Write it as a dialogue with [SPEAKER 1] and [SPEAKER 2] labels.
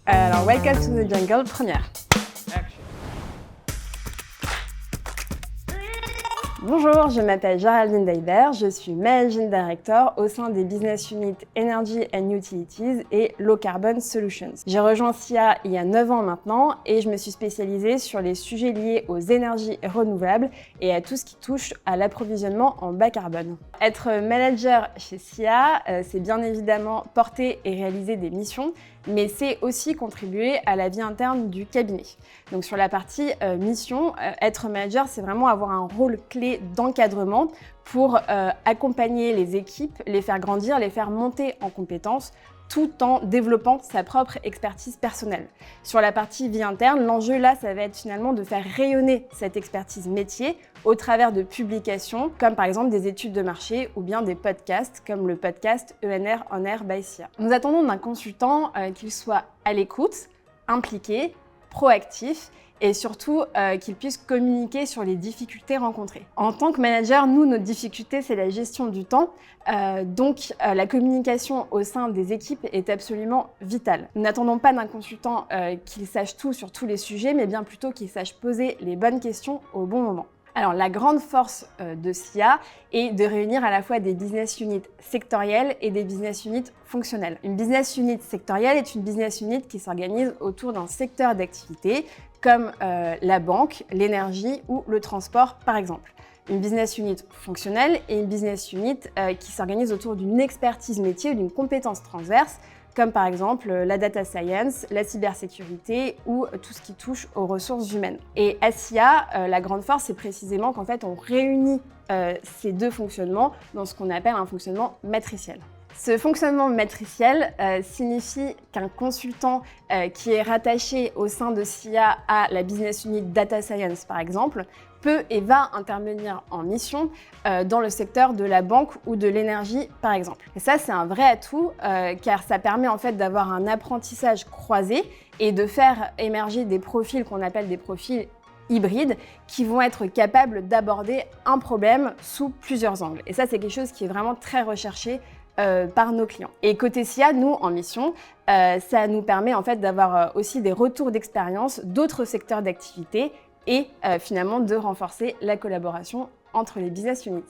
[SPEAKER 1] Alors, welcome to the jungle, première. Bonjour, je m'appelle Géraldine Deiber, je suis Managing Director au sein des Business Units Energy and Utilities et Low Carbon Solutions. J'ai rejoint SIA il y a 9 ans maintenant et je me suis spécialisée sur les sujets liés aux énergies renouvelables et à tout ce qui touche à l'approvisionnement en bas carbone. Être manager chez SIA, c'est bien évidemment porter et réaliser des missions, mais c'est aussi contribuer à la vie interne du cabinet. Donc sur la partie mission, être manager, c'est vraiment avoir un rôle clé d'encadrement pour accompagner les équipes, les faire grandir, les faire monter en compétences, tout en développant sa propre expertise personnelle. Sur la partie vie interne, l'enjeu là, ça va être finalement de faire rayonner cette expertise métier au travers de publications, comme par exemple des études de marché ou bien des podcasts, comme le podcast ENR On Air by SIA. Nous attendons d'un consultant qu'il soit à l'écoute, impliqué, proactif et surtout qu'il puisse communiquer sur les difficultés rencontrées. En tant que manager, nous, notre difficulté, c'est la gestion du temps. Donc, la communication au sein des équipes est absolument vitale. Nous n'attendons pas d'un consultant qu'il sache tout sur tous les sujets, mais bien plutôt qu'il sache poser les bonnes questions au bon moment. Alors, la grande force de SIA est de réunir à la fois des business units sectorielles et des business units fonctionnelles. Une business unit sectorielle est une business unit qui s'organise autour d'un secteur d'activité, comme la banque, l'énergie ou le transport, par exemple. Une business unit fonctionnelle et une business unit qui s'organise autour d'une expertise métier ou d'une compétence transverse, comme par exemple la data science, la cybersécurité ou tout ce qui touche aux ressources humaines. Et à SIA, la grande force, c'est précisément qu'en fait, on réunit ces deux fonctionnements dans ce qu'on appelle un fonctionnement matriciel. Ce fonctionnement matriciel signifie qu'un consultant qui est rattaché au sein de SIA à la business unit data science, par exemple, peut et va intervenir en mission dans le secteur de la banque ou de l'énergie, par exemple. Et ça, c'est un vrai atout car ça permet en fait d'avoir un apprentissage croisé et de faire émerger des profils qu'on appelle des profils hybrides qui vont être capables d'aborder un problème sous plusieurs angles. Et ça, c'est quelque chose qui est vraiment très recherché par nos clients. Et côté SIA, nous, en mission, ça nous permet en fait d'avoir aussi des retours d'expérience d'autres secteurs d'activité et finalement de renforcer la collaboration entre les business units.